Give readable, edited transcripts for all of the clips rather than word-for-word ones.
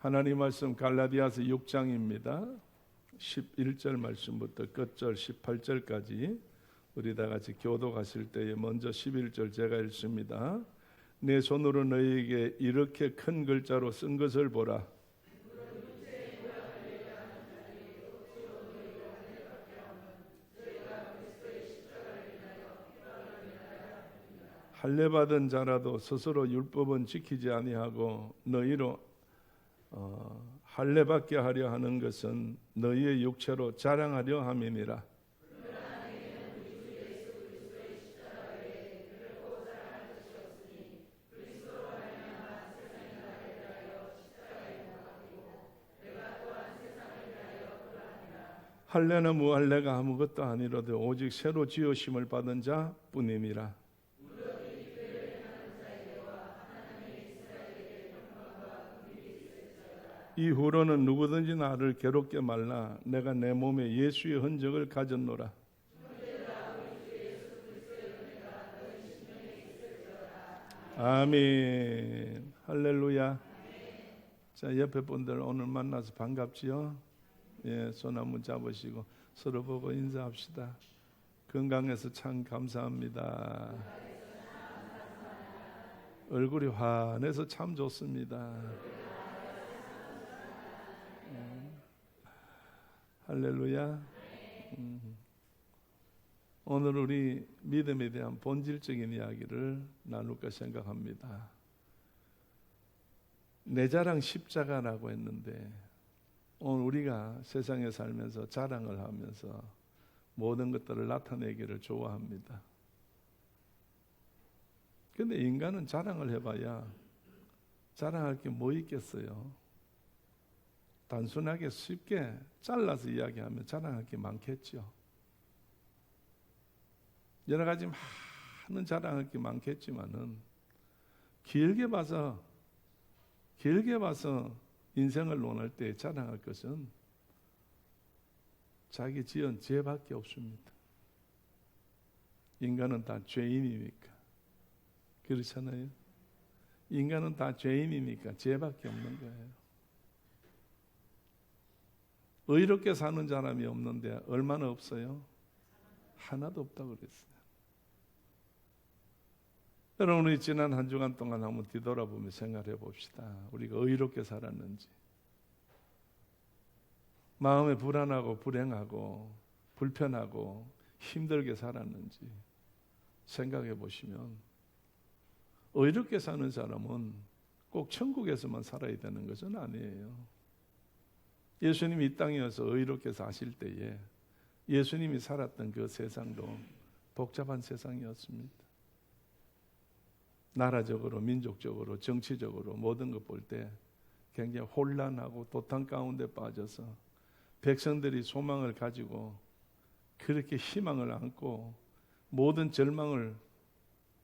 하나님 말씀 갈라디아서 6장입니다. 11절 말씀부터 끝절 18절까지 우리 다 같이 교도가실 때에 먼저 11절 제가 읽습니다. 내 손으로 너희에게 이렇게 큰 글자로 쓴 것을 보라. 할례받은 자라도 스스로 율법은 지키지 아니하고 너희로 할례받게 하려 하는 것은 너희의 육체로 자랑하려 함이니라. 할례나 무할례가 아무것도 아니로되 오직 새로 지으심을 받은 자 뿐이니라. 이후로는 누구든지 나를 괴롭게 말라. 내가 내 몸에 예수의 흔적을 가졌노라. 아멘. 할렐루야. 자, 옆에 분들 오늘 만나서 반갑지요? 예, 손 한번 잡으시고 서로 보고 인사합시다. 건강해서 참 감사합니다. 얼굴이 환해서 참 좋습니다. 할렐루야. 오늘 우리 믿음에 대한 본질적인 이야기를 나눌까 생각합니다. 내 자랑 십자가라고 했는데 오늘 우리가 세상에 살면서 자랑을 하면서 모든 것들을 나타내기를 좋아합니다. 그런데 인간은 자랑을 해봐야 자랑할 게 뭐 있겠어요? 단순하게 쉽게 잘라서 이야기하면 자랑할 게 많겠죠. 여러 가지 많은 자랑할 게 많겠지만은 길게 봐서 인생을 논할 때 자랑할 것은 자기 지은 죄밖에 없습니다. 인간은 다 죄인이니까. 그렇잖아요. 인간은 다 죄인이니까 죄밖에 없는 거예요. 의롭게 사는 사람이 없는데 얼마나 없어요? 하나도 없다고 그랬어요. 여러분, 우리 지난 한 주간 동안 한번 뒤돌아보며 생각해 봅시다. 우리가 의롭게 살았는지, 마음에 불안하고 불행하고 불편하고 힘들게 살았는지 생각해 보시면 의롭게 사는 사람은 꼭 천국에서만 살아야 되는 것은 아니에요. 예수님이 이 땅에서 의롭게 사실 때에 예수님이 살았던 그 세상도 복잡한 세상이었습니다. 나라적으로, 민족적으로, 정치적으로 모든 것 볼 때 굉장히 혼란하고 도탄 가운데 빠져서 백성들이 소망을 가지고 그렇게 희망을 안고 모든 절망을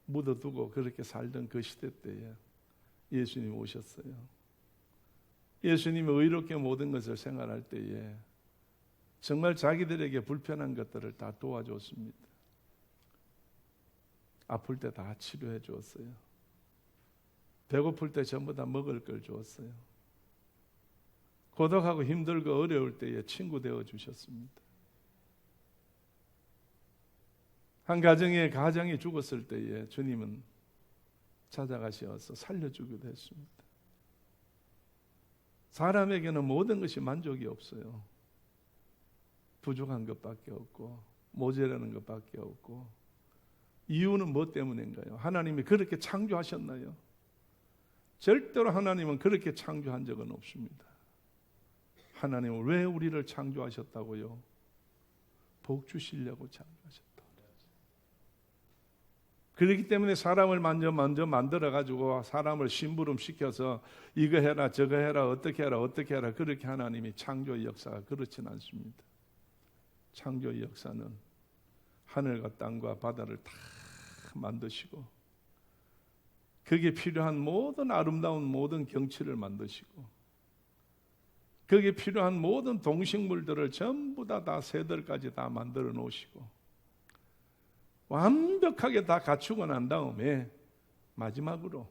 묻어두고 그렇게 살던 그 시대 때에 예수님이 오셨어요. 예수님이 의롭게 모든 것을 생활할 때에 정말 자기들에게 불편한 것들을 다 도와줬습니다. 아플 때 다 치료해 주었어요. 배고플 때 전부 다 먹을 걸 주었어요. 고독하고 힘들고 어려울 때에 친구 되어 주셨습니다. 한 가정이 죽었을 때에 주님은 찾아가셔서 살려주기도 했습니다. 사람에게는 모든 것이 만족이 없어요. 부족한 것밖에 없고 모자라는 것밖에 없고. 이유는 뭐 때문인가요? 하나님이 그렇게 창조하셨나요? 절대로 하나님은 그렇게 창조한 적은 없습니다. 하나님은 왜 우리를 창조하셨다고요? 복 주시려고 창조하셨다. 그렇기 때문에 사람을 먼저 만들어가지고 사람을 심부름시켜서 이거 해라 저거 해라 어떻게 해라 그렇게 하나님이 창조의 역사가 그렇진 않습니다. 창조의 역사는 하늘과 땅과 바다를 다 만드시고 거기에 필요한 모든 아름다운 모든 경치를 만드시고 거기에 필요한 모든 동식물들을 전부 다 새들까지 다 만들어 놓으시고 완벽하게 다 갖추고 난 다음에 마지막으로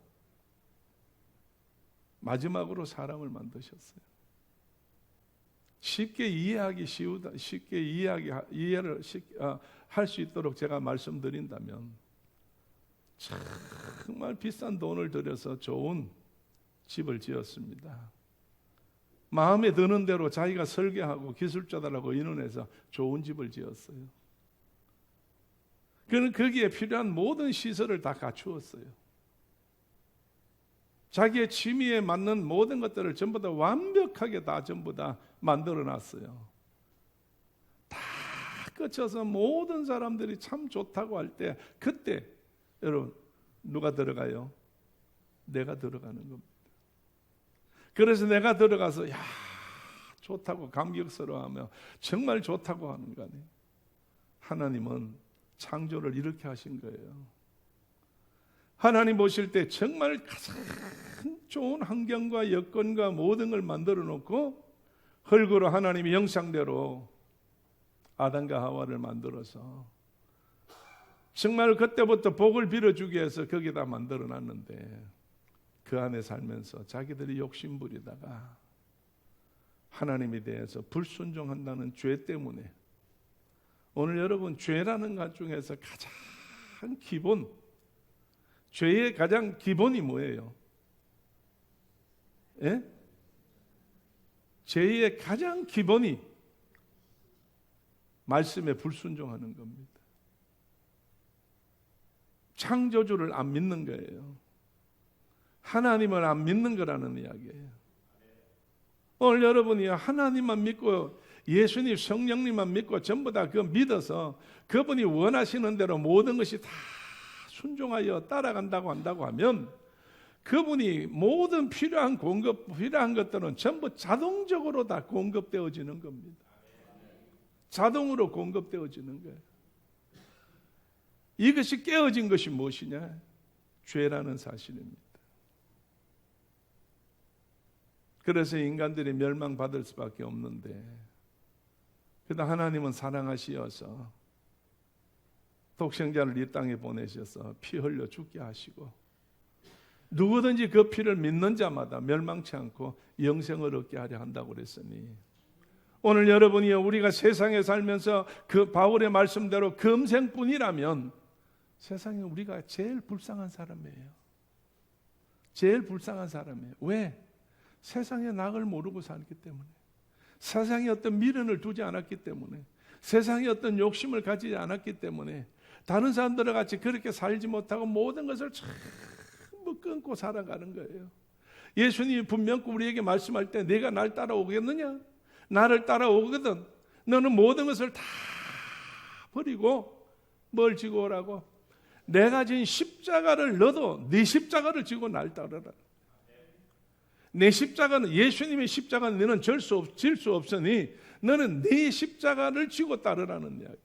마지막으로 사람을 만드셨어요. 쉽게 이해하기 쉬우다, 쉽게 이해를 할 수 있도록 제가 말씀드린다면, 정말 비싼 돈을 들여서 좋은 집을 지었습니다. 마음에 드는 대로 자기가 설계하고 기술자들하고 의논해서 좋은 집을 지었어요. 그는 거기에 필요한 모든 시설을 다 갖추었어요. 자기의 취미에 맞는 모든 것들을 전부 다 완벽하게 다 전부 다 만들어 놨어요. 다 거쳐서 모든 사람들이 참 좋다고 할 때, 그때 여러분 누가 들어가요? 내가 들어가는 겁니다. 그래서 내가 들어가서 야 좋다고 감격스러워하며 정말 좋다고 하는 거 아니에요. 하나님은 창조를 이렇게 하신 거예요. 하나님 보실 때 정말 가장 좋은 환경과 여건과 모든 걸 만들어 놓고 흙으로 하나님의 형상대로 아담과 하와를 만들어서 정말 그때부터 복을 빌어주기 위해서 거기다 만들어 놨는데, 그 안에 살면서 자기들이 욕심부리다가 하나님에 대해서 불순종한다는 죄 때문에, 오늘 여러분 죄라는 것 중에서 가장 기본, 죄의 가장 기본이 뭐예요? 예? 죄의 가장 기본이 말씀에 불순종하는 겁니다. 창조주를 안 믿는 거예요. 하나님을 안 믿는 거라는 이야기예요. 오늘 여러분이 하나님만 믿고 예수님, 성령님만 믿고 전부 다 그거 믿어서 그분이 원하시는 대로 모든 것이 다 순종하여 따라간다고 한다고 하면, 그분이 모든 필요한 것들은 전부 자동적으로 다 공급되어지는 겁니다. 자동으로 공급되어지는 거예요. 이것이 깨어진 것이 무엇이냐? 죄라는 사실입니다. 그래서 인간들이 멸망받을 수밖에 없는데, 그러나 하나님은 사랑하시어서 독생자를 이 땅에 보내셔서 피 흘려 죽게 하시고, 누구든지 그 피를 믿는 자마다 멸망치 않고 영생을 얻게 하려 한다고 그랬으니, 오늘 여러분이 우리가 세상에 살면서 그 바울의 말씀대로 금생뿐이라면 세상에 우리가 제일 불쌍한 사람이에요. 제일 불쌍한 사람이에요. 왜? 세상의 낙을 모르고 살기 때문에, 세상에 어떤 미련을 두지 않았기 때문에, 세상에 어떤 욕심을 가지지 않았기 때문에, 다른 사람들과 같이 그렇게 살지 못하고 모든 것을 전부 끊고 살아가는 거예요. 예수님이 분명 우리에게 말씀할 때, 내가 날 따라오겠느냐? 나를 따라오거든 너는 모든 것을 다 버리고 뭘 지고 오라고? 내가 진 십자가를 너도 네 십자가를 지고 날 따르라. 내 십자가는, 예수님의 십자가는 너는 질 수 없으니 너는 네 십자가를 지고 따르라는 이야기.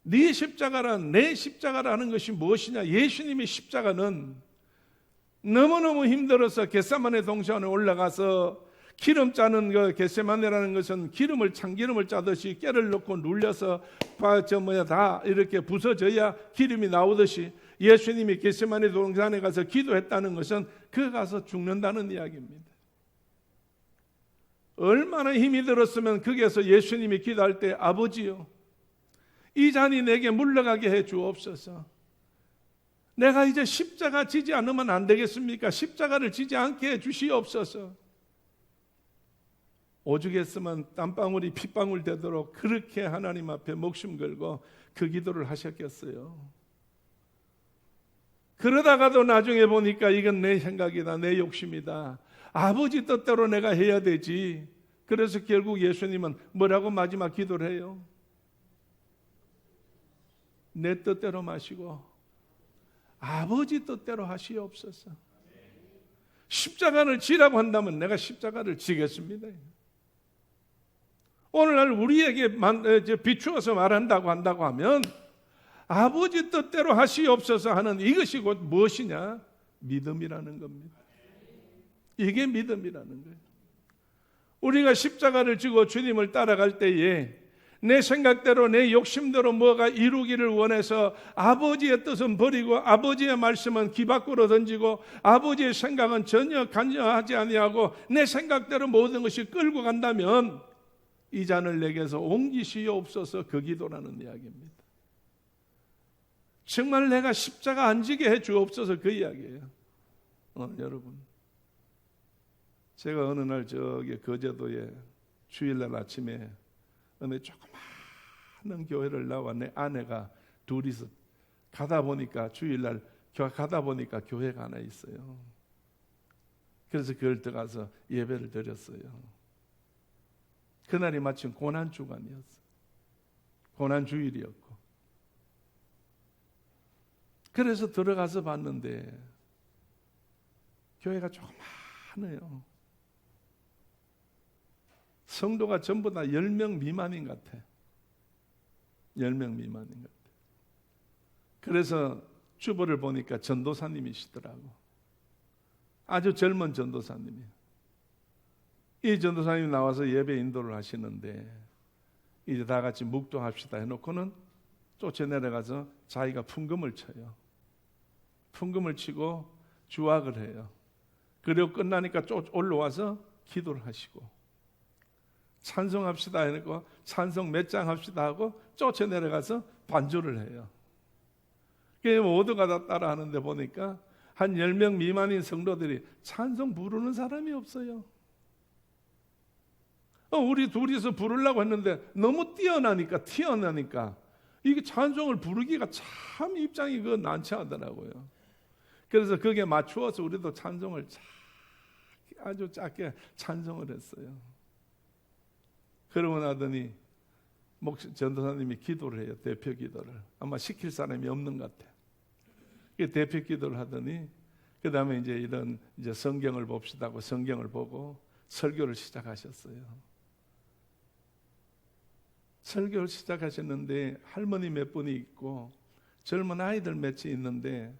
네 십자가란, 내 십자가라는 것이 무엇이냐? 예수님의 십자가는 너무너무 힘들어서 겟세마네 동산에 올라가서 기름 짜는 거, 겟세마네라는 것은 참기름을 짜듯이 깨를 넣고 눌려서 다 이렇게 부서져야 기름이 나오듯이, 예수님이 겟세마네 동산에 가서 기도했다는 것은 그 가서 죽는다는 이야기입니다. 얼마나 힘이 들었으면 거기에서 예수님이 기도할 때, 아버지요, 이 잔이 내게 물러가게 해 주옵소서. 내가 이제 십자가 지지 않으면 안 되겠습니까? 십자가를 지지 않게 해 주시옵소서. 오죽했으면 땀방울이 핏방울 되도록 그렇게 하나님 앞에 목숨 걸고 그 기도를 하셨겠어요. 그러다가도 나중에 보니까 이건 내 생각이다, 내 욕심이다, 아버지 뜻대로 내가 해야 되지. 그래서 결국 예수님은 뭐라고 마지막 기도를 해요? 내 뜻대로 마시고 아버지 뜻대로 하시옵소서. 십자가를 지라고 한다면 내가 십자가를 지겠습니다. 오늘날 우리에게 비추어서 말한다고 한다고 하면 아버지 뜻대로 하시옵소서 하는 이것이 곧 무엇이냐? 믿음이라는 겁니다. 이게 믿음이라는 거예요. 우리가 십자가를 지고 주님을 따라갈 때에 내 생각대로 내 욕심대로 뭐가 이루기를 원해서 아버지의 뜻은 버리고 아버지의 말씀은 귀 밖으로 던지고 아버지의 생각은 전혀 간여하지 아니하고 내 생각대로 모든 것이 끌고 간다면 이 잔을 내게서 옮기시옵소서, 그 기도라는 이야기입니다. 정말 내가 십자가 안 지게 해 주옵소서, 그 이야기예요. 여러분, 제가 어느 날 저기 거제도에 주일날 아침에 어느 조그마한 교회를 나와 내 아내가 둘이서 가다 보니까 주일날 가다 보니까 교회가 하나 있어요. 그래서 그걸 들어가서 예배를 드렸어요. 그날이 마침 고난주간이었어요. 고난주일이었고. 그래서 들어가서 봤는데 교회가 조그마해요. 성도가 전부 다 10명 미만인 것 같아. 10명 미만인 것 같아. 그래서 주보를 보니까 전도사님이시더라고. 아주 젊은 전도사님이에요. 이 전도사님이 나와서 예배 인도를 하시는데 이제 다 같이 묵도합시다 해놓고는 쫓아내려가서 자기가 풍금을 쳐요. 풍금을 치고 주악을 해요. 그리고 끝나니까 올라와서 기도를 하시고 찬송합시다 해놓고 찬송 몇 장 합시다 하고 쫓아내려가서 반주를 해요. 모두가 다 따라하는데 보니까 한 10명 미만인 성도들이 찬송 부르는 사람이 없어요. 우리 둘이서 부르려고 했는데 너무 튀어나니까 이게 찬송을 부르기가 참 입장이 난처 하더라고요. 그래서 거기에 맞추어서 우리도 찬송을 아주 작게 찬송을 했어요. 그러고 나더니 전도사님이 기도를 해요. 대표 기도를. 아마 시킬 사람이 없는 것 같아요. 대표 기도를 하더니 그 다음에 이제 성경을 봅시다 하고 성경을 보고 설교를 시작하셨어요. 설교를 시작하셨는데 할머니 몇 분이 있고 젊은 아이들 몇이 있는데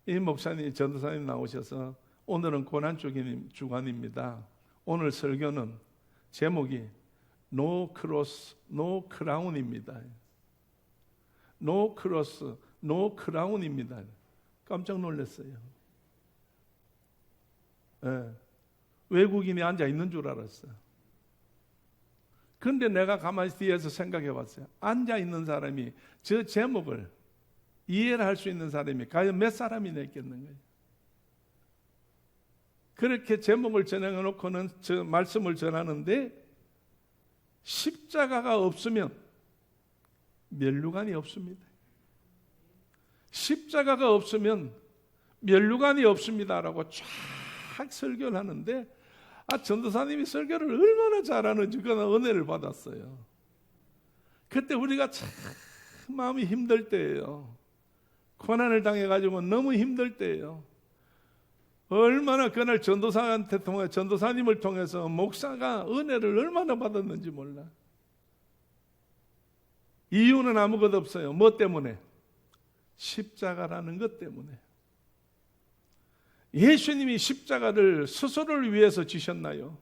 이 목사님, 전도사님 나오셔서 오늘은 고난주간입니다. 오늘 설교는 제목이 No Cross, No Crown입니다. No Cross, No Crown입니다. 깜짝 놀랐어요. 네. 외국인이 앉아 있는 줄 알았어요. 그런데 내가 가만히 뒤에서 생각해 봤어요. 앉아 있는 사람이 저 제목을 이해를 할 수 있는 사람이 과연 몇 사람이나 있겠는가요? 그렇게 제목을 전해 놓고는 저 말씀을 전하는데 십자가가 없으면 면류관이 없습니다. 십자가가 없으면 면류관이 없습니다라고 쫙 설교를 하는데 전도사님이 설교를 얼마나 잘하는지 그런 은혜를 받았어요. 그때 우리가 참 마음이 힘들 때예요. 고난을 당해가지고 너무 힘들 때예요. 얼마나 그날 전도사님을 통해서 목사가 은혜를 얼마나 받았는지 몰라. 이유는 아무것도 없어요. 뭐 때문에? 십자가라는 것 때문에. 예수님이 십자가를 스스로를 위해서 지셨나요?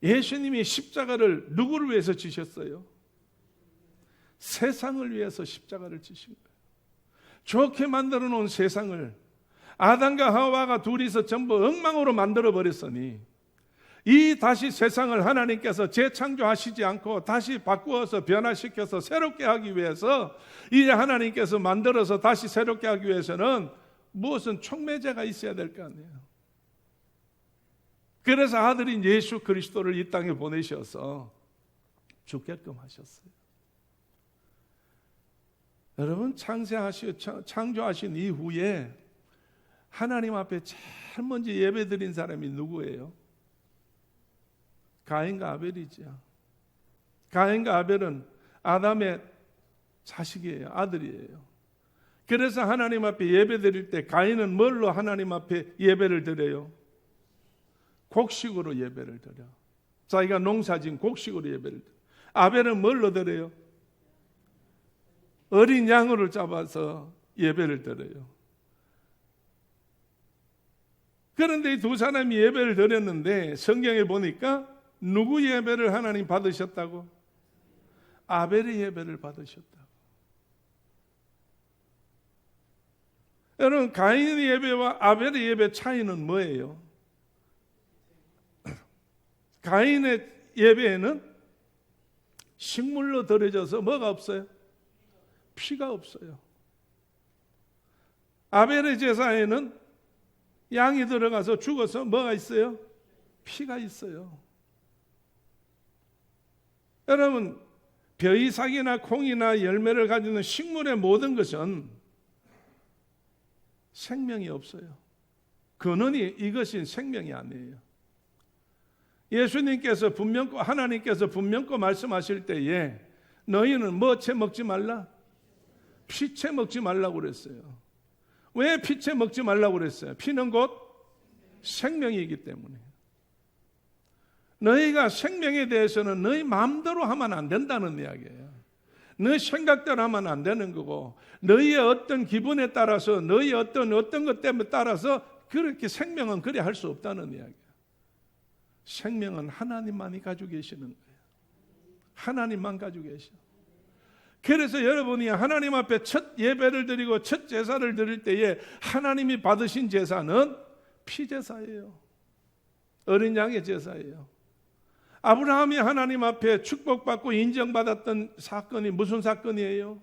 예수님이 십자가를 누구를 위해서 지셨어요? 세상을 위해서 십자가를 지신 거예요. 좋게 만들어 놓은 세상을 아담과 하와가 둘이서 전부 엉망으로 만들어 버렸으니 이 다시 세상을 하나님께서 재창조하시지 않고 다시 바꾸어서 변화시켜서 새롭게 하기 위해서 이제 하나님께서 만들어서 다시 새롭게 하기 위해서는 무엇은 촉매제가 있어야 될 거 아니에요. 그래서 아들인 예수 그리스도를 이 땅에 보내셔서 죽게끔 하셨어요. 여러분, 창조하신 이후에 하나님 앞에 제일 먼저 예배드린 사람이 누구예요? 가인과 아벨이죠. 가인과 아벨은 아담의 자식이에요. 아들이에요. 그래서 하나님 앞에 예배드릴 때 가인은 뭘로 하나님 앞에 예배를 드려요? 곡식으로 예배를 드려. 자기가 농사진 곡식으로 예배를 드려. 아벨은 뭘로 드려요? 어린 양으로 잡아서 예배를 드려요. 그런데 이 두 사람이 예배를 드렸는데 성경에 보니까 누구 예배를 하나님 받으셨다고? 아벨의 예배를 받으셨다. 여러분, 가인의 예배와 아벨의 예배 차이는 뭐예요? 가인의 예배에는 식물로 드려져서 뭐가 없어요? 피가 없어요. 아벨의 제사에는 양이 들어가서 죽어서 뭐가 있어요? 피가 있어요. 여러분, 벼이삭이나 콩이나 열매를 가지는 식물의 모든 것은 생명이 없어요. 근원이 이것이 생명이 아니에요. 예수님께서 하나님께서 분명코 말씀하실 때에 너희는 뭐 채 먹지 말라? 피채 먹지 말라고 그랬어요. 왜 피채 먹지 말라고 그랬어요? 피는 곧 생명이기 때문에. 너희가 생명에 대해서는 너희 마음대로 하면 안 된다는 이야기예요. 너희 생각대로 하면 안 되는 거고, 너희의 어떤 기분에 따라서, 너희의 어떤 것 때문에 따라서 그렇게 생명은 그래 할 수 없다는 이야기예요. 생명은 하나님만이 가지고 계시는 거예요. 하나님만 가지고 계셔. 그래서 여러분이 하나님 앞에 첫 예배를 드리고 첫 제사를 드릴 때에 하나님이 받으신 제사는 피제사예요. 어린 양의 제사예요. 아브라함이 하나님 앞에 축복받고 인정받았던 사건이 무슨 사건이에요?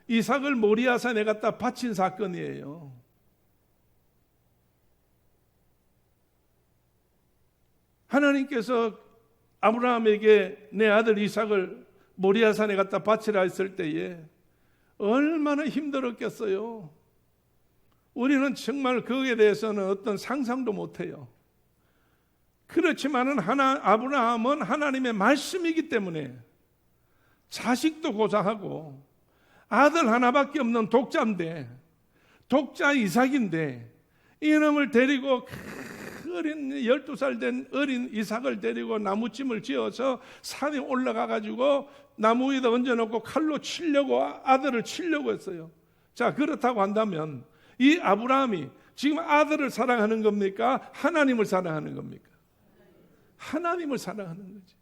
이삭을 모리아산에 갖다 바친 사건이에요. 하나님께서 아브라함에게 내 아들 이삭을 모리아산에 갖다 바치라 했을 때에 얼마나 힘들었겠어요. 우리는 정말 그에 대해서는 어떤 상상도 못해요. 그렇지만은 아브라함은 하나님의 말씀이기 때문에 자식도 고사하고 아들 하나밖에 없는 독자인데, 독자 이삭인데 이놈을 데리고 어린 12살 된 어린 이삭을 데리고 나무찜을 지어서 산에 올라가 가지고 나무 위에다 얹어놓고 칼로 치려고, 아들을 치려고 했어요. 자, 그렇다고 한다면 이 아브라함이 지금 아들을 사랑하는 겁니까? 하나님을 사랑하는 겁니까? 하나님을 사랑하는 거지.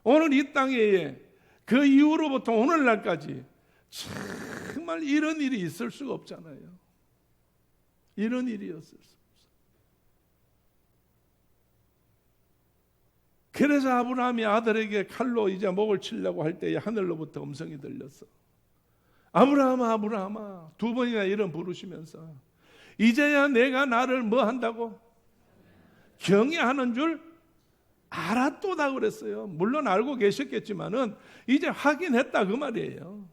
오늘 이 땅에 그 이후로부터 오늘날까지 정말 이런 일이 있을 수가 없잖아요. 이런 일이었을 수 없어요. 그래서 아브라함이 아들에게 칼로 이제 목을 치려고 할 때에 하늘로부터 음성이 들렸어. 아브라함아, 아브라함아, 두 번이나 이름 부르시면서 이제야 내가 나를 뭐 한다고? 경외하는 줄 알았도다 그랬어요. 물론 알고 계셨겠지만은 이제 확인했다 그 말이에요.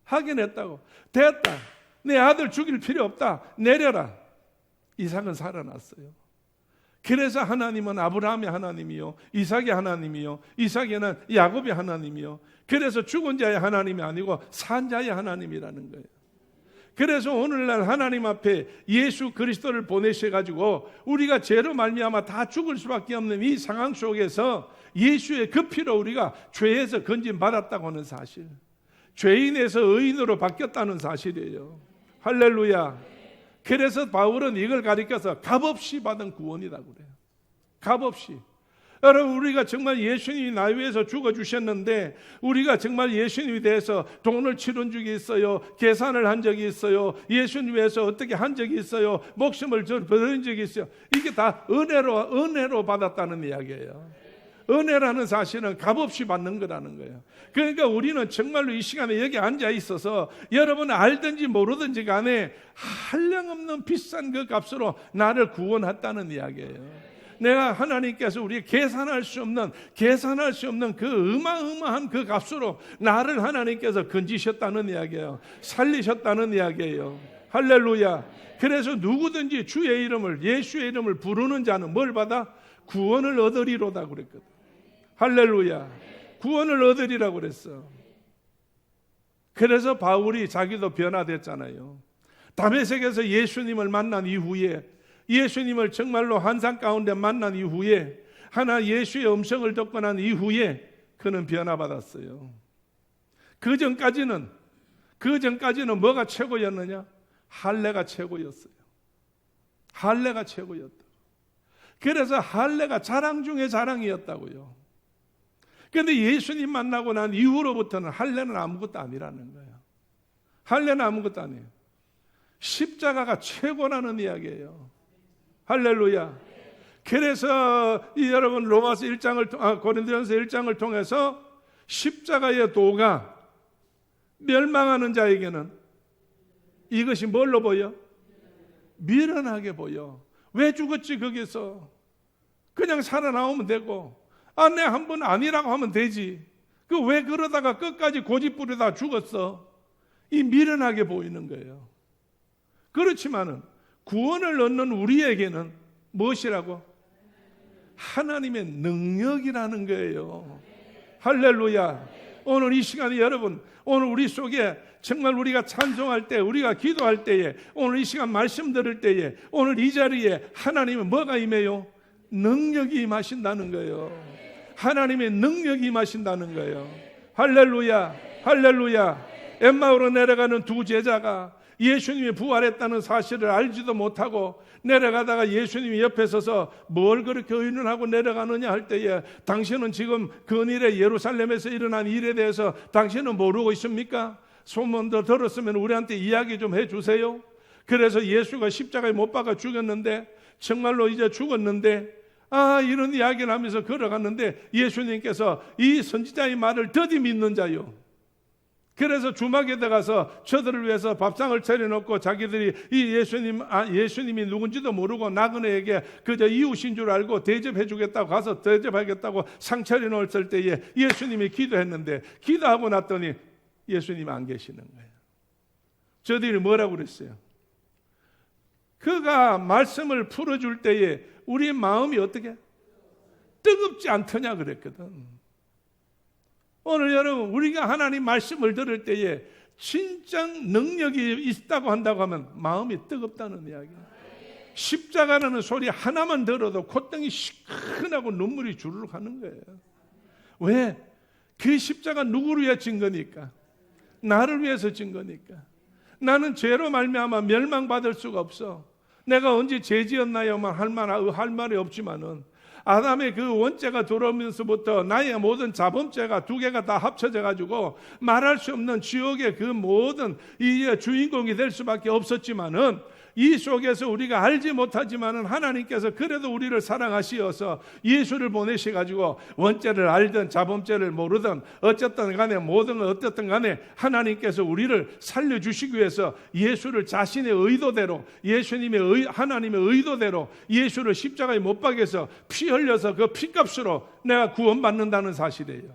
확인했다고. 됐다. 내 아들 죽일 필요 없다. 내려라. 이삭은 살아났어요. 그래서 하나님은 아브라함의 하나님이요, 이삭의 하나님이요, 이삭에는 야곱의 하나님이요. 그래서 죽은 자의 하나님이 아니고 산 자의 하나님이라는 거예요. 그래서 오늘날 하나님 앞에 예수 그리스도를 보내셔가지고 우리가 죄로 말미암아 다 죽을 수밖에 없는 이 상황 속에서 예수의 그 피로 우리가 죄에서 건진받았다고 하는 사실, 죄인에서 의인으로 바뀌었다는 사실이에요. 할렐루야. 그래서 바울은 이걸 가리켜서 값없이 받은 구원이라고 그래요. 값없이. 여러분, 우리가 정말 예수님이 나 위해서 죽어주셨는데 우리가 정말 예수님에 대해서 돈을 치른 적이 있어요, 계산을 한 적이 있어요, 예수님 위해서 어떻게 한 적이 있어요, 목숨을 버린 적이 있어요. 이게 다 은혜로 받았다는 이야기예요. 은혜라는 사실은 값없이 받는 거라는 거예요. 그러니까 우리는 정말로 이 시간에 여기 앉아 있어서 여러분 알든지 모르든지 간에 한량없는 비싼 그 값으로 나를 구원했다는 이야기예요. 내가 하나님께서 우리가 계산할 수 없는 그 어마어마한 그 값으로 나를 하나님께서 건지셨다는 이야기예요. 살리셨다는 이야기예요. 할렐루야. 그래서 누구든지 주의 이름을, 예수의 이름을 부르는 자는 뭘 받아? 구원을 얻으리로다 그랬거든. 할렐루야. 구원을 얻으리라고 그랬어. 그래서 바울이 자기도 변화됐잖아요. 다메섹에서 예수님을 만난 이후에, 예수님을 정말로 환상 가운데 만난 이후에, 하나 예수의 음성을 듣고 난 이후에 그는 변화받았어요. 그 전까지는 뭐가 최고였느냐? 할례가 최고였어요. 할례가 최고였다. 그래서 할례가 자랑 중에 자랑이었다고요. 그런데 예수님 만나고 난 이후로부터는 할례는 아무것도 아니라는 거예요. 할례는 아무것도 아니에요. 십자가가 최고라는 이야기예요. 할렐루야. 그래서 여러분 로마서 1장을 고린도전서 1장을 통해서 십자가의 도가 멸망하는 자에게는 이것이 뭘로 보여? 미련하게 보여. 왜 죽었지 거기서? 그냥 살아나오면 되고, 내 한 번 아니라고 하면 되지. 그 왜 그러다가 끝까지 고집부리다 죽었어? 이 미련하게 보이는 거예요. 그렇지만은 구원을 얻는 우리에게는 무엇이라고? 하나님의 능력이라는 거예요. 할렐루야. 오늘 이 시간에 여러분, 오늘 우리 속에 정말 우리가 찬송할 때, 우리가 기도할 때에, 오늘 이 시간 말씀 들을 때에, 오늘 이 자리에 하나님은 뭐가 임해요? 능력이 임하신다는 거예요. 하나님의 능력이 임하신다는 거예요. 할렐루야. 할렐루야. 엠마오로 내려가는 두 제자가 예수님이 부활했다는 사실을 알지도 못하고 내려가다가 예수님이 옆에 서서 뭘 그렇게 의논하고 내려가느냐 할 때에, 당신은 지금 근일에 예루살렘에서 일어난 일에 대해서 당신은 모르고 있습니까? 소문도 들었으면 우리한테 이야기 좀 해주세요. 그래서 예수가 십자가에 못 박아 죽였는데, 정말로 이제 죽었는데, 이런 이야기를 하면서 걸어갔는데 예수님께서 이 선지자의 말을 더디 믿는 자요. 그래서 주막에 들어가서 저들을 위해서 밥상을 차려놓고 자기들이 이 예수님이 누군지도 모르고 나그네에게 그저 이웃인 줄 알고 대접해 주겠다고 가서 대접하겠다고 상 차려놓을 때에 예수님이 기도했는데, 기도하고 났더니 예수님이 안 계시는 거예요. 저들이 뭐라고 그랬어요? 그가 말씀을 풀어줄 때에 우리의 마음이 어떻게? 뜨겁지 않더냐 그랬거든. 오늘 여러분, 우리가 하나님 말씀을 들을 때에 진짜 능력이 있다고 한다고 하면 마음이 뜨겁다는 이야기예요. 십자가라는 소리 하나만 들어도 콧등이 시큰하고 눈물이 주르륵 하는 거예요. 왜? 그 십자가 누구를 위해 진 거니까? 나를 위해서 진 거니까. 나는 죄로 말미암아 멸망받을 수가 없어. 내가 언제 죄 지었나요만 할 말이 없지만은, 아담의 그 원죄가 들어오면서부터 나의 모든 자범죄가 두 개가 다 합쳐져 가지고 말할 수 없는 지옥의 그 모든 이 주인공이 될 수밖에 없었지만은, 이 속에서 우리가 알지 못하지만은 하나님께서 그래도 우리를 사랑하시어서 예수를 보내셔 가지고 원죄를 알든 자범죄를 모르든 어쨌든 간에 모든 어쨌든 간에 하나님께서 우리를 살려주시기 위해서 예수를 자신의 의도대로, 하나님의 의도대로 예수를 십자가에 못 박여서 피 흘려서 그 피값으로 내가 구원받는다는 사실이에요.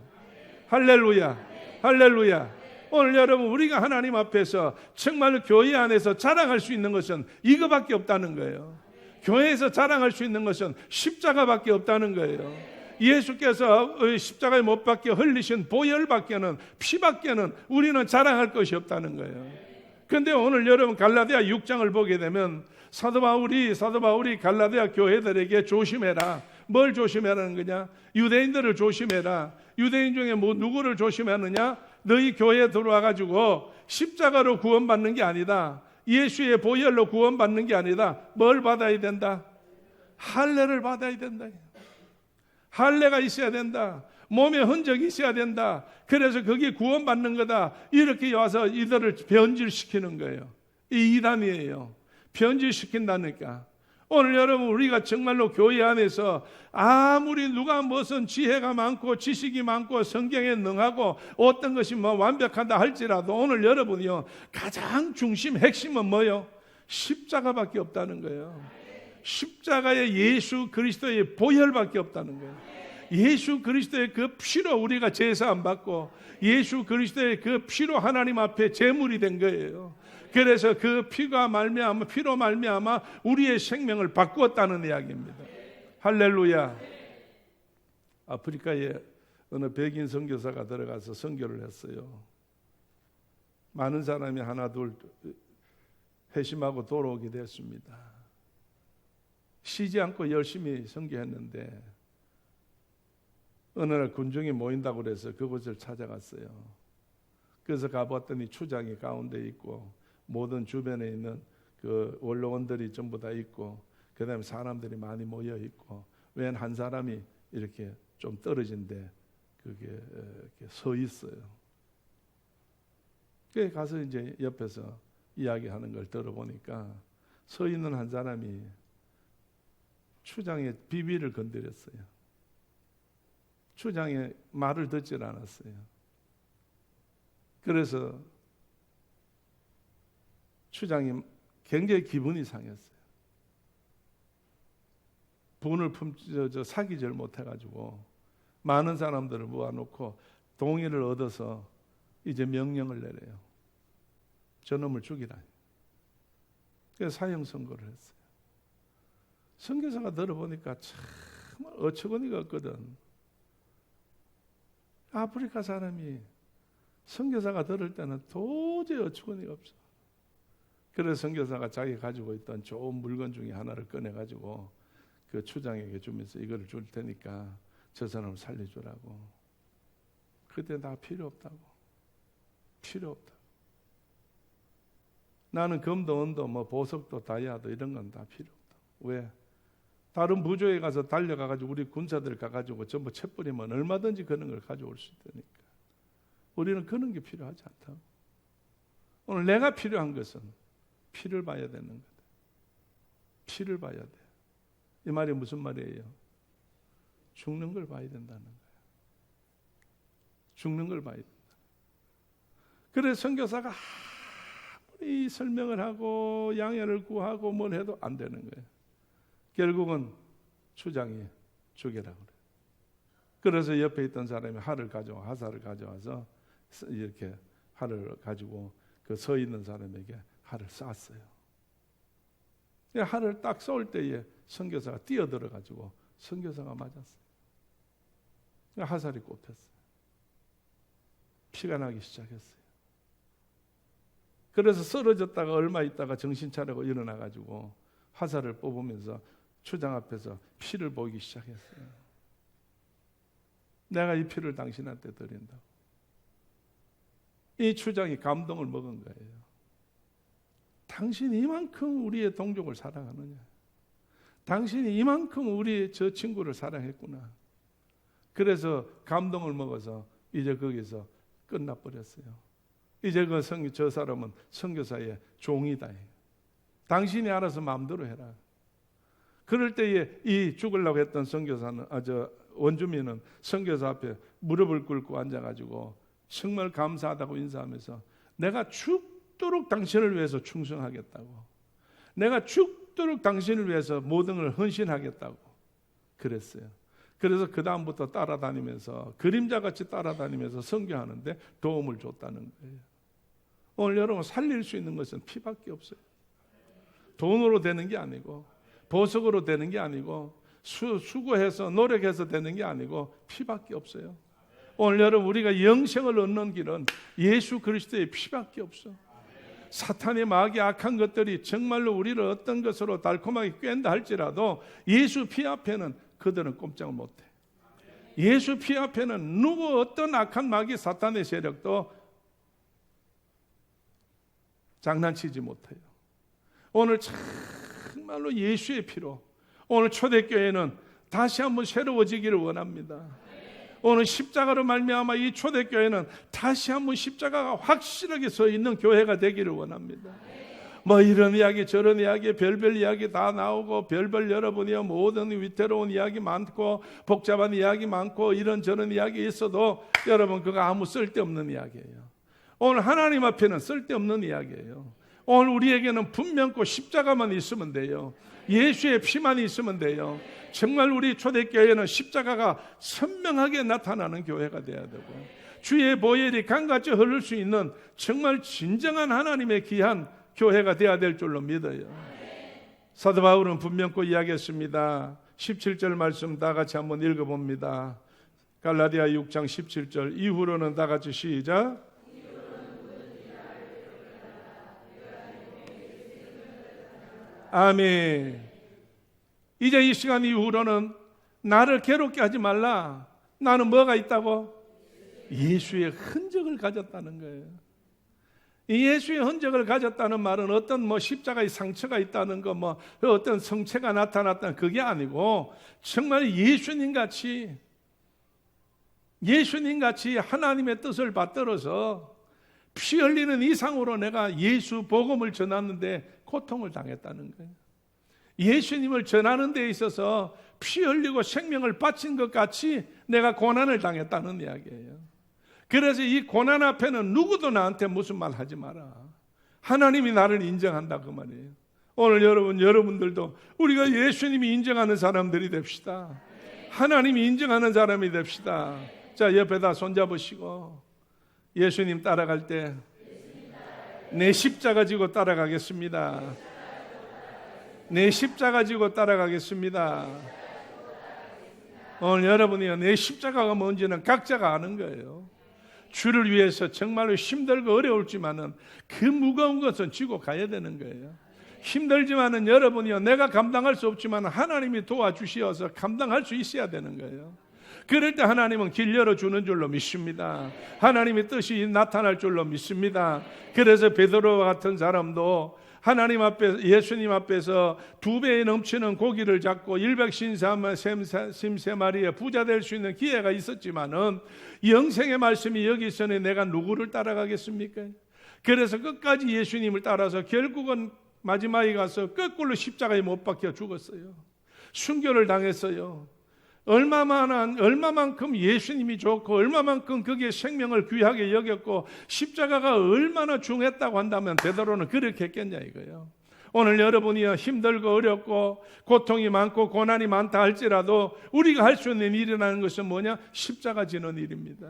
할렐루야. 할렐루야. 오늘 여러분, 우리가 하나님 앞에서 정말 교회 안에서 자랑할 수 있는 것은 이거밖에 없다는 거예요. 교회에서 자랑할 수 있는 것은 십자가밖에 없다는 거예요. 예수께서 십자가에 못 박혀 흘리신 보혈밖에는, 피밖에는 우리는 자랑할 것이 없다는 거예요. 그런데 오늘 여러분 갈라디아 6장을 보게 되면 사도 바울이 갈라디아 교회들에게 조심해라. 뭘 조심하라는 거냐? 유대인들을 조심해라. 유대인 중에 누구를 조심하느냐? 너희 교회에 들어와 가지고 십자가로 구원받는 게 아니다. 예수의 보혈로 구원받는 게 아니다. 뭘 받아야 된다? 할례를 받아야 된다. 할례가 있어야 된다. 몸에 흔적이 있어야 된다. 그래서 그게 구원받는 거다. 이렇게 와서 이들을 변질시키는 거예요. 이 이단이에요. 변질시킨다니까. 오늘 여러분, 우리가 정말로 교회 안에서 아무리 누가 무슨 지혜가 많고 지식이 많고 성경에 능하고 어떤 것이 완벽하다 할지라도 오늘 여러분이요, 가장 중심 핵심은 뭐요? 십자가밖에 없다는 거예요. 십자가의 예수 그리스도의 보혈밖에 없다는 거예요. 예수 그리스도의 그 피로 우리가 제사 안 받고 예수 그리스도의 그 피로 하나님 앞에 제물이 된 거예요. 그래서 그 피로 말미암아 우리의 생명을 바꾸었다는 이야기입니다. 할렐루야. 아프리카에 어느 백인 선교사가 들어가서 선교를 했어요. 많은 사람이 하나 둘 회심하고 돌아오게 됐습니다. 쉬지 않고 열심히 선교했는데 어느 날 군중이 모인다고 그래서 그곳을 찾아갔어요. 그래서 가봤더니 추장이 가운데 있고 모든 주변에 있는 그 원로원들이 전부 다 있고, 그 다음에 사람들이 많이 모여 있고, 웬 한 사람이 이렇게 좀 떨어진데 그게 이렇게 서 있어요. 그래 가서 이제 옆에서 이야기하는 걸 들어보니까 서 있는 한 사람이 추장의 비비를 건드렸어요. 추장의 말을 듣질 않았어요. 그래서 추장이 굉장히 기분이 상했어요. 분을 사기질 못해가지고 많은 사람들을 모아놓고 동의를 얻어서 이제 명령을 내려요. 저놈을 죽이라. 그래서 사형 선고를 했어요. 선교사가 들어보니까 참 어처구니가 없거든. 아프리카 사람이 선교사가 들을 때는 도저히 어처구니가 없어. 그래서 선교사가 자기 가지고 있던 좋은 물건 중에 하나를 꺼내가지고 그 추장에게 주면서 이거를 줄 테니까 저 사람을 살려주라고. 그때 나 필요 없다고. 필요 없다. 나는 금도 은도 뭐 보석도 다이아도 이런 건 다 필요 없다. 왜? 다른 부조에 가서 달려가가지고 우리 군사들 가가지고 전부 채뿌리면 얼마든지 그런 걸 가져올 수 있으니까 우리는 그런 게 필요하지 않다고. 오늘 내가 필요한 것은 피를 봐야 되는 거다. 피를 봐야 돼. 이 말이 무슨 말이에요? 죽는 걸 봐야 된다는 거예요. 죽는 걸 봐야 된다. 그래서 선교사가 아무리 설명을 하고 양해를 구하고 뭘 해도 안 되는 거예요. 결국은 추장이 죽여라 그래요. 그래서 옆에 있던 사람이 화살을 가져와서 이렇게 활을 가지고 그 서 있는 사람에게 활을 쐈어요. 활을 딱 쏠 때에 선교사가 뛰어들어 가지고 선교사가 맞았어요. 화살이 꼽혔어요. 피가 나기 시작했어요. 그래서 쓰러졌다가 얼마 있다가 정신 차리고 일어나 가지고 화살을 뽑으면서 추장 앞에서 피를 보기 시작했어요. 내가 이 피를 당신한테 드린다고. 이 추장이 감동을 먹은 거예요. 당신이 이만큼 우리의 동족을 사랑하느냐? 당신이 이만큼 우리 저 친구를 사랑했구나. 그래서 감동을 먹어서 이제 거기서 끝나버렸어요. 이제 저 사람은 선교사의 종이다. 당신이 알아서 마음대로 해라. 그럴 때에 이 죽으려고 했던 선교사는 원주민은 선교사 앞에 무릎을 꿇고 앉아가지고 정말 감사하다고 인사하면서 내가 죽도록 당신을 위해서 충성하겠다고, 내가 죽도록 당신을 위해서 모든 걸 헌신하겠다고 그랬어요. 그래서 그 다음부터 따라다니면서 그림자같이 따라다니면서 선교하는데 도움을 줬다는 거예요. 오늘 여러분 살릴 수 있는 것은 피밖에 없어요. 돈으로 되는 게 아니고 보석으로 되는 게 아니고 수고해서 노력해서 되는 게 아니고 피밖에 없어요. 오늘 여러분 우리가 영생을 얻는 길은 예수 그리스도의 피밖에 없어. 사탄의 마귀 악한 것들이 정말로 우리를 어떤 것으로 달콤하게 꿰는다 할지라도 예수 피 앞에는 그들은 꼼짝을 못해. 예수 피 앞에는 누구 어떤 악한 마귀 사탄의 세력도 장난치지 못해요. 오늘 정말로 예수의 피로 오늘 초대교회는 다시 한번 새로워지기를 원합니다. 오늘 십자가로 말미암아 이 초대교회는 다시 한번 십자가가 확실하게 서 있는 교회가 되기를 원합니다. 뭐 이런 이야기 저런 이야기 별별 이야기 다 나오고 별별 여러분이요 모든 위태로운 이야기 많고 복잡한 이야기 많고 이런저런 이야기 있어도 여러분 그거 아무 쓸데없는 이야기예요. 오늘 하나님 앞에는 쓸데없는 이야기예요. 오늘 우리에게는 분명코 십자가만 있으면 돼요. 예수의 피만 있으면 돼요. 정말 우리 초대교회는 십자가가 선명하게 나타나는 교회가 돼야 되고 주의 보혈이 강같이 흐를 수 있는 정말 진정한 하나님의 귀한 교회가 돼야 될 줄로 믿어요. 사도 바울은 분명코 이야기했습니다. 17절 말씀 다 같이 한번 읽어봅니다. 갈라디아 6장 17절 이후로는 다 같이 시작. 아멘. 이제 이 시간 이후로는 나를 괴롭게 하지 말라. 나는 뭐가 있다고? 예수의 흔적을 가졌다는 거예요. 이 예수의 흔적을 가졌다는 말은 어떤 십자가의 상처가 있다는 거, 어떤 성체가 나타났다는 그게 아니고 정말 예수님 같이 예수님 같이 하나님의 뜻을 받들어서 피 흘리는 이상으로 내가 예수 복음을 전하는데 고통을 당했다는 거예요. 예수님을 전하는 데 있어서 피 흘리고 생명을 바친 것 같이 내가 고난을 당했다는 이야기예요. 그래서 이 고난 앞에는 누구도 나한테 무슨 말 하지 마라. 하나님이 나를 인정한다 그 말이에요. 오늘 여러분들도 우리가 예수님이 인정하는 사람들이 됩시다. 하나님이 인정하는 사람이 됩시다. 자, 옆에다 손잡으시고 예수님 따라갈 때 내 십자가 지고 따라가겠습니다. 내 십자가 지고 따라가겠습니다. 오늘 여러분이 내 십자가가 뭔지는 각자가 아는 거예요. 주를 위해서 정말로 힘들고 어려울지만은 그 무거운 것은 지고 가야 되는 거예요. 힘들지만은 여러분이요, 내가 감당할 수 없지만 하나님이 도와주시어서 감당할 수 있어야 되는 거예요. 그럴 때 하나님은 길 열어주는 줄로 믿습니다. 하나님의 뜻이 나타날 줄로 믿습니다. 그래서 베드로와 같은 사람도 하나님 앞에, 예수님 앞에서 2배에 넘치는 고기를 잡고 153마리의 부자 될 수 있는 기회가 있었지만은 영생의 말씀이 여기 있으니 내가 누구를 따라가겠습니까? 그래서 끝까지 예수님을 따라서 결국은 마지막에 가서 거꾸로 십자가에 못 박혀 죽었어요. 순교를 당했어요. 얼마만큼 예수님이 좋고 얼마만큼 그게 생명을 귀하게 여겼고 십자가가 얼마나 중요했다고 한다면 베드로는 그렇게 했겠냐 이거예요. 오늘 여러분이 힘들고 어렵고 고통이 많고 고난이 많다 할지라도 우리가 할 수 있는 일이라는 것은 뭐냐? 십자가 지는 일입니다.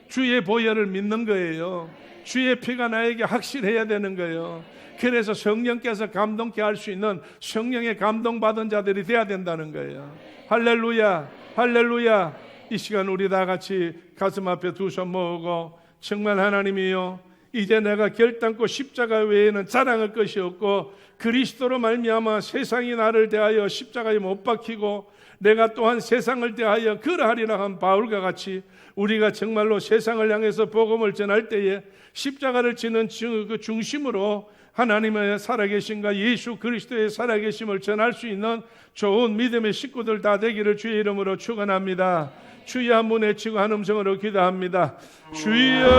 주의 보혈을 믿는 거예요. 주의 피가 나에게 확실해야 되는 거예요. 그래서 성령께서 감동케 할 수 있는 성령의 감동받은 자들이 돼야 된다는 거예요. 할렐루야, 할렐루야. 이 시간 우리 다 같이 가슴 앞에 두 손 모으고 정말 하나님이요, 이제 내가 결단코 십자가 외에는 자랑할 것이 없고 그리스도로 말미암아 세상이 나를 대하여 십자가에 못 박히고 내가 또한 세상을 대하여 그러하리라 한 바울과 같이 우리가 정말로 세상을 향해서 복음을 전할 때에 십자가를 지는 그 중심으로 하나님의 살아계심과 예수 그리스도의 살아계심을 전할 수 있는 좋은 믿음의 식구들 다 되기를 주의 이름으로 축원합니다. 주여 한번 외치고 한 음성으로 기도합니다. 주여,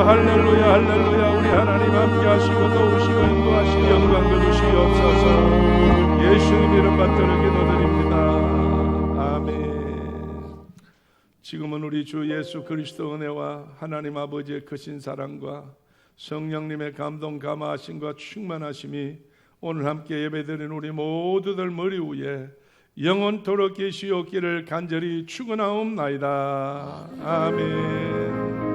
할렐루야, 할렐루야. 우리 하나님 함께 하시고 도우시고 인도하시고 영광 거두시옵소서. 예수님 이름 받들어 기도드립니다. 아멘. 지금은 우리 주 예수 그리스도 은혜와 하나님 아버지의 크신 사랑과 성령님의 감동 감화하심과 충만하심이 오늘 함께 예배드린 우리 모두들 머리 위에 영원토록 계시옵기를 간절히 축원하옵나이다. 아멘.